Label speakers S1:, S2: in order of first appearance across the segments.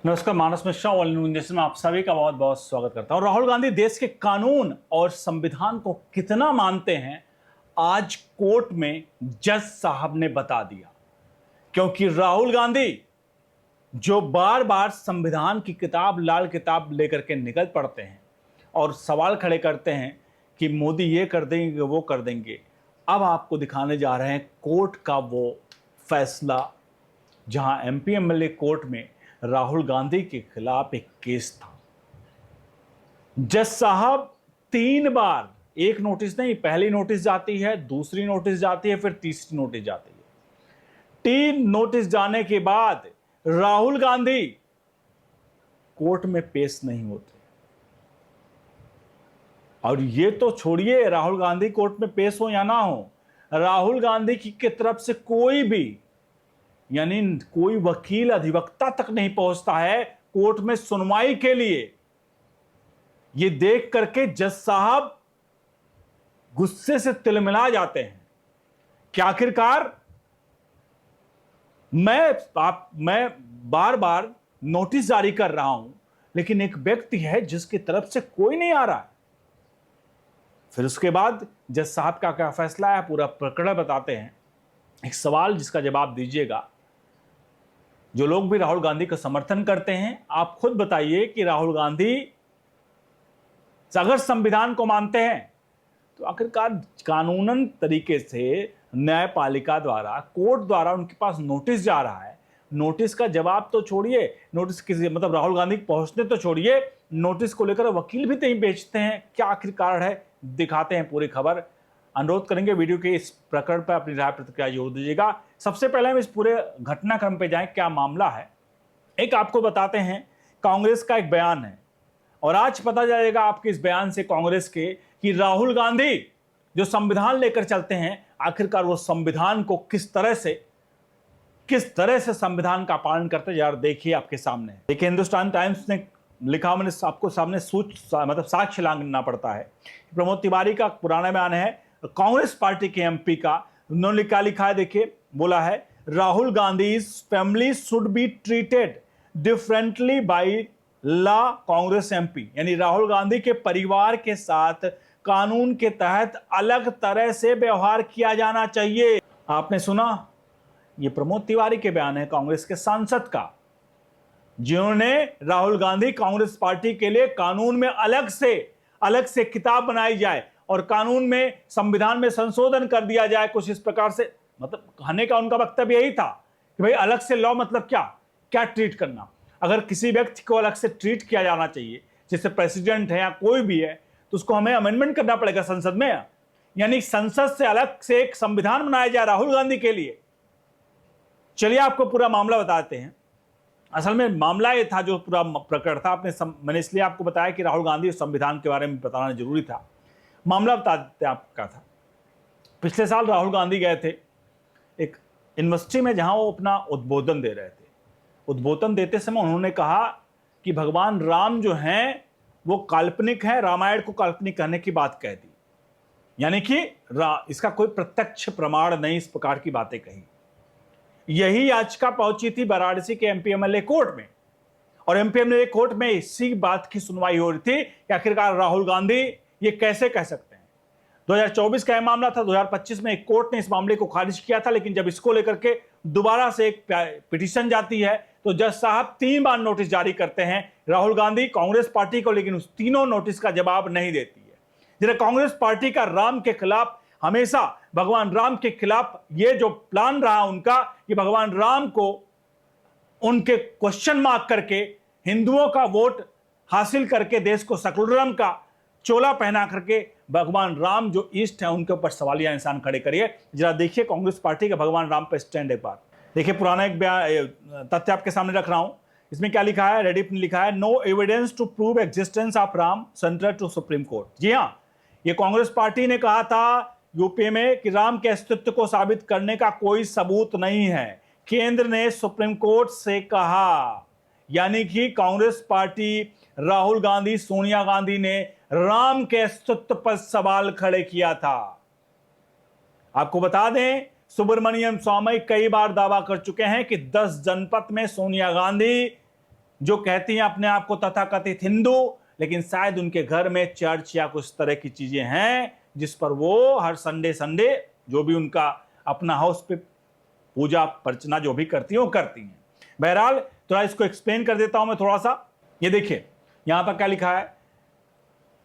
S1: नमस्कार, मानस Mishra all news nation में आप सभी का बहुत बहुत स्वागत करता हूं। राहुल गांधी देश के कानून और संविधान को कितना मानते हैं, आज कोर्ट में जज साहब ने बता दिया। क्योंकि राहुल गांधी जो बार बार संविधान की किताब, लाल किताब लेकर के निकल पड़ते हैं और सवाल खड़े करते हैं कि मोदी ये कर देंगे, वो कर देंगे, अब आपको दिखाने जा रहे हैं कोर्ट का वो फैसला जहां एमपी एमएलए कोर्ट में राहुल गांधी के खिलाफ एक केस था। जज साहब 3 बार, एक नोटिस नहीं, पहली नोटिस जाती है, दूसरी नोटिस जाती है, फिर तीसरी नोटिस जाती है। 3 नोटिस जाने के बाद राहुल गांधी कोर्ट में पेश नहीं होते। और ये तो छोड़िए राहुल गांधी कोर्ट में पेश हो या ना हो, राहुल गांधी की तरफ से कोई भी, यानी कोई वकील, अधिवक्ता तक नहीं पहुंचता है कोर्ट में सुनवाई के लिए। यह देख करके जज साहब गुस्से से तिलमिला जाते हैं कि आखिरकार मैं बार बार नोटिस जारी कर रहा हूं, लेकिन एक व्यक्ति है जिसकी तरफ से कोई नहीं आ रहा है। फिर उसके बाद जज साहब का क्या फैसला है, पूरा प्रकरण बताते हैं। एक सवाल जिसका जवाब दीजिएगा। जो लोग भी राहुल गांधी का समर्थन करते हैं, आप खुद बताइए कि राहुल गांधी अगर संविधान को मानते हैं तो आखिरकार कानूनन तरीके से न्यायपालिका द्वारा, कोर्ट द्वारा उनके पास नोटिस जा रहा है, नोटिस का जवाब तो छोड़िए, नोटिस किसी मतलब राहुल गांधी पहुंचने तो छोड़िए, नोटिस को लेकर वकील भी नहीं बेचते हैं। क्या आखिर कारण है, दिखाते हैं पूरी खबर। अनुरोध करेंगे वीडियो के इस प्रकरण पर अपनी राय प्रतिक्रिया जोड़ दीजिएगा। सबसे पहले हम इस पूरे घटनाक्रम पे जाएं, क्या मामला है। एक आपको बताते हैं, कांग्रेस का एक बयान है और आज पता जाएगा आपके इस बयान से कांग्रेस के कि राहुल गांधी जो संविधान लेकर चलते हैं, आखिरकार वो संविधान को किस तरह से संविधान का पालन करते यार, देखिए आपके सामने। देखिए, हिंदुस्तान टाइम्स ने लिखा, मैंने आपको सामने मतलब साक्ष्य लाना पड़ता है। प्रमोद तिवारी का पुराना बयान है, कांग्रेस पार्टी के एमपी का। उन्होंने क्या लिखा है, देखिए, बोला है Rahul Gandhi family should be treated differently by law Congress MP, यानी राहुल गांधी के परिवार के साथ कानून के तहत अलग तरह से व्यवहार किया जाना चाहिए। आपने सुना, ये प्रमोद तिवारी के बयान है, कांग्रेस के सांसद का, जिन्होंने राहुल गांधी कांग्रेस पार्टी के लिए कानून में अलग से किताब बनाई जाए और कानून में, संविधान में संशोधन कर दिया जाए कुछ इस प्रकार से, मतलब कहने का उनका वक्तव्य यही था कि भाई अलग से लॉ मतलब क्या ट्रीट करना। अगर किसी व्यक्ति को अलग से ट्रीट किया जाना चाहिए, जैसे प्रेसिडेंट है या कोई भी है, तो उसको हमें अमेंडमेंट करना पड़ेगा संसद में, यानी संसद से अलग से एक संविधान बनाया जाए राहुल गांधी के लिए। चलिए आपको पूरा मामला बताते हैं। असल में मामला ये था, जो पूरा प्रकरण था, मैंने इसलिए आपको बताया कि राहुल गांधी संविधान के बारे में बताना जरूरी था। मामला बता देते हैं आपका था। पिछले साल राहुल गांधी गए थे एक यूनिवर्सिटी में, जहां वो अपना उद्बोधन दे रहे थे। उद्बोधन देते समय उन्होंने कहा कि भगवान राम जो हैं वो काल्पनिक है, रामायण को काल्पनिक कहने की बात कह दी, यानी कि इसका कोई प्रत्यक्ष प्रमाण नहीं, इस प्रकार की बातें कही। यही याचिका पहुंची थी वाराणसी के एमपी एमएलए कोर्ट में, और एमपी एमएलए कोर्ट में इसी बात की सुनवाई हो रही थी कि आखिरकार राहुल गांधी ये कैसे कह सकते हैं। 2024 का यह मामला था। 2025 में एक कोर्ट ने इस मामले को खारिज किया था, लेकिन जब इसको लेकर के दोबारा से एक पिटीशन जाती है तो जज साहब 3 बार नोटिस जारी करते हैं राहुल गांधी कांग्रेस पार्टी को, लेकिन उस तीनों नोटिस का जवाब नहीं देती है। जरा कांग्रेस पार्टी का राम के खिलाफ, हमेशा भगवान राम के खिलाफ ये जो प्लान रहा उनका कि भगवान राम को उनके क्वेश्चन मार्क करके हिंदुओं का वोट हासिल करके देश को सेकुलरिज्म का चोला पहना करके भगवान राम जो ईस्ट है उनके ऊपर सवालिया निशान खड़े करिए। जरा देखिए कांग्रेस पार्टी का भगवान राम पर स्टैंड। एक बार देखिए, पुराना एक तथ्य आपके सामने रख रहा हूं। इसमें क्या लिखा है, रेडिफ ने लिखा है, no evidence to prove existence of Ram centre to Supreme Court. जी हां, ये कांग्रेस पार्टी ने कहा था यूपी में कि राम के अस्तित्व को साबित करने का कोई सबूत नहीं है। केंद्र ने सुप्रीम कोर्ट से कहा, यानी कि कांग्रेस पार्टी, राहुल गांधी, सोनिया गांधी ने राम के अस्तित्व पर सवाल खड़े किया था। आपको बता दें, सुब्रमण्यम स्वामी कई बार दावा कर चुके हैं कि 10 जनपद में सोनिया गांधी जो कहती हैं अपने आप को तथाकथित हिंदू, लेकिन शायद उनके घर में चर्च या कुछ तरह की चीजें हैं जिस पर वो हर संडे संडे जो भी उनका अपना हाउस पे पूजा अर्चना जो भी करती हैं वो करती हैं। बहरहाल थोड़ा इसको एक्सप्लेन कर देता हूं मैं थोड़ा सा। ये देखिए यहां पर क्या लिखा है,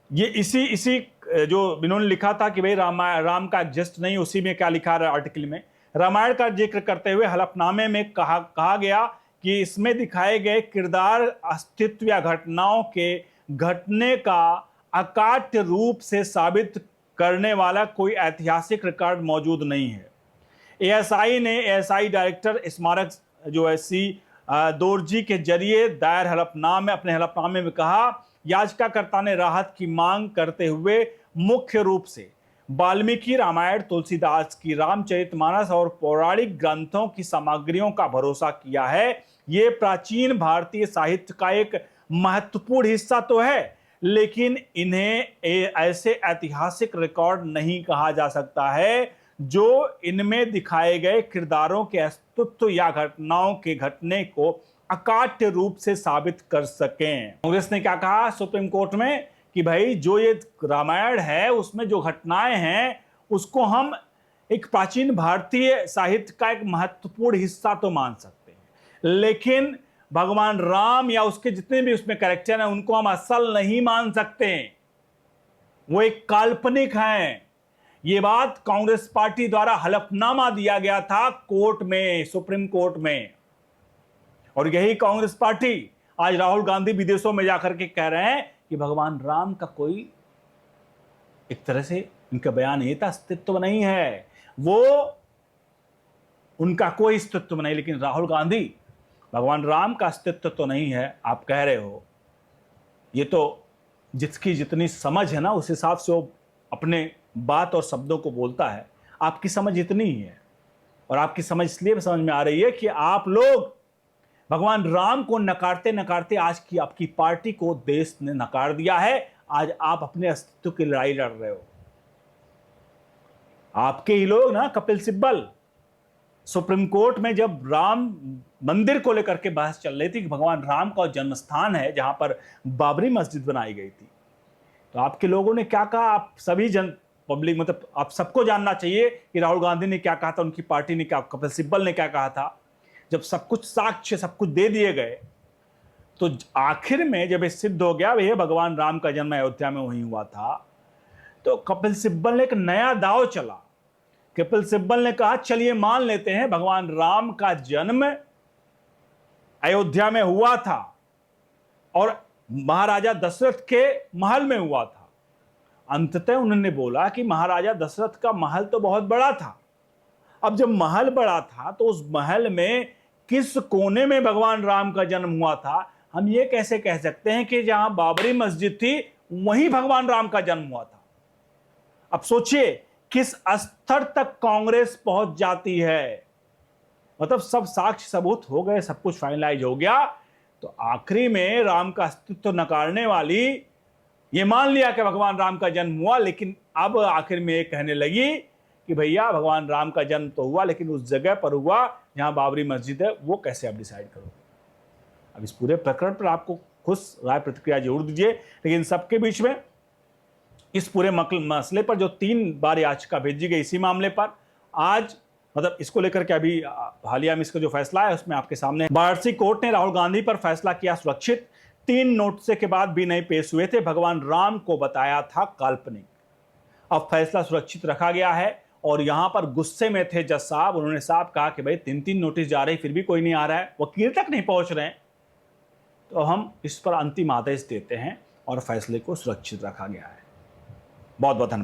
S1: ये इसी जो इन्होंने लिखा था कि भाई राम का एग्जिस्ट नहीं, उसी में क्या लिखा है आर्टिकल में, रामायण का जिक्र करते हुए हलफनामे में कहा गया कि इसमें दिखाए गए किरदार अस्तित्व या घटनाओं के घटने का अकाट्य रूप से साबित करने वाला कोई ऐतिहासिक रिकॉर्ड मौजूद नहीं है। एएसआई ने एएसआई डायरेक्टर स्मारक जो है सी दोरजी के जरिए दायर अपने हलफनामे में कहा, याचिकाकर्ता ने राहत की मांग करते हुए मुख्य रूप से वाल्मीकि रामायण, तुलसीदास की रामचरितमानस और पौराणिक ग्रंथों की सामग्रियों का भरोसा किया है। ये प्राचीन भारतीय साहित्य का एक महत्वपूर्ण हिस्सा तो है, लेकिन इन्हें ऐसे ऐतिहासिक रिकॉर्ड नहीं कहा जा सकता है जो इनमें दिखाए गए किरदारों के अस्तित्व या घटनाओं के घटने को अकाट्य रूप से साबित कर सकें। कांग्रेस ने क्या कहा सुप्रीम कोर्ट में कि भाई जो ये रामायण है उसमें जो घटनाएं हैं उसको हम एक प्राचीन भारतीय साहित्य का एक महत्वपूर्ण हिस्सा तो मान सकते हैं, लेकिन भगवान राम या उसके जितने भी उसमें कैरेक्टर हैं उनको हम असल नहीं मान सकते, वो एक काल्पनिक हैं। ये बात कांग्रेस पार्टी द्वारा हलफनामा दिया गया था कोर्ट में, सुप्रीम कोर्ट में, और यही कांग्रेस पार्टी आज राहुल गांधी विदेशों में जाकर के कह रहे हैं कि भगवान राम का कोई एक तरह से इनका बयान ये था अस्तित्व नहीं है, वो उनका कोई अस्तित्व नहीं। लेकिन राहुल गांधी भगवान राम का अस्तित्व तो नहीं है आप कह रहे हो, ये तो जिसकी जितनी समझ है ना उस हिसाब से वो अपने बात और शब्दों को बोलता है। आपकी समझ इतनी ही है, और आपकी समझ इसलिए समझ में आ रही है कि आप लोग भगवान राम को नकारते नकारते आज की आपकी पार्टी को देश ने नकार दिया है। आज आप अपने अस्तित्व की लड़ाई लड़ रहे हो। आपके ही लोग ना, कपिल सिब्बल, सुप्रीम कोर्ट में जब राम मंदिर को लेकर के बहस चल रही थी कि भगवान राम का जन्म स्थान है जहां पर बाबरी मस्जिद बनाई गई थी, तो आपके लोगों ने क्या कहा, आप सभी पब्लिक मतलब आप सबको जानना चाहिए कि राहुल गांधी ने क्या कहा था, उनकी पार्टी ने क्या, कपिल सिब्बल ने क्या कहा था। जब सब कुछ साक्ष्य सब कुछ दे दिए गए तो आखिर में जब ये सिद्ध हो गया भैया भगवान राम का जन्म अयोध्या में वहीं हुआ था, तो कपिल सिब्बल ने एक नया दांव चला। कपिल सिब्बल ने कहा चलिए मान लेते हैं भगवान राम का जन्म अयोध्या में हुआ था और महाराजा दशरथ के महल में हुआ था। अंततः उन्होंने बोला कि महाराजा दशरथ का महल तो बहुत बड़ा था। अब जब महल बड़ा था तो उस महल में किस कोने में भगवान राम का जन्म हुआ था, हम ये कैसे कह सकते हैं कि जहां बाबरी मस्जिद थी वहीं भगवान राम का जन्म हुआ था। अब सोचिए किस स्तर तक कांग्रेस पहुंच जाती है। मतलब सब साक्ष्य सबूत हो गए, सब कुछ फाइनलाइज हो गया, तो आखिरी में राम का अस्तित्व नकारने वाली ये मान लिया कि भगवान राम का जन्म हुआ, लेकिन अब आखिर में ये कहने लगी कि भैया भगवान राम का जन्म तो हुआ लेकिन उस जगह पर हुआ जहां बाबरी मस्जिद है, वो कैसे आप डिसाइड करोगे। अब इस पूरे प्रकरण पर आपको खुश राय प्रतिक्रिया जरूर दीजिए। लेकिन सबके बीच में इस पूरे मसले पर जो 3 बार याचिका भेजी गई इसी मामले पर, आज मतलब इसको लेकर के अभी हालिया में इसका जो फैसला है उसमें आपके सामने वाराणसी कोर्ट ने राहुल गांधी पर फैसला किया सुरक्षित। 3 नोटिस के बाद भी नहीं पेश हुए थे, भगवान राम को बताया था काल्पनिक। अब फैसला सुरक्षित रखा गया है और यहां पर गुस्से में थे जज साहब। उन्होंने साहब कहा कि भाई 3 नोटिस जा रहे फिर भी कोई नहीं आ रहा है, वकील तक नहीं पहुंच रहे हैं, तो हम इस पर अंतिम आदेश देते हैं और फैसले को सुरक्षित रखा गया है। बहुत बहुत धन्यवाद।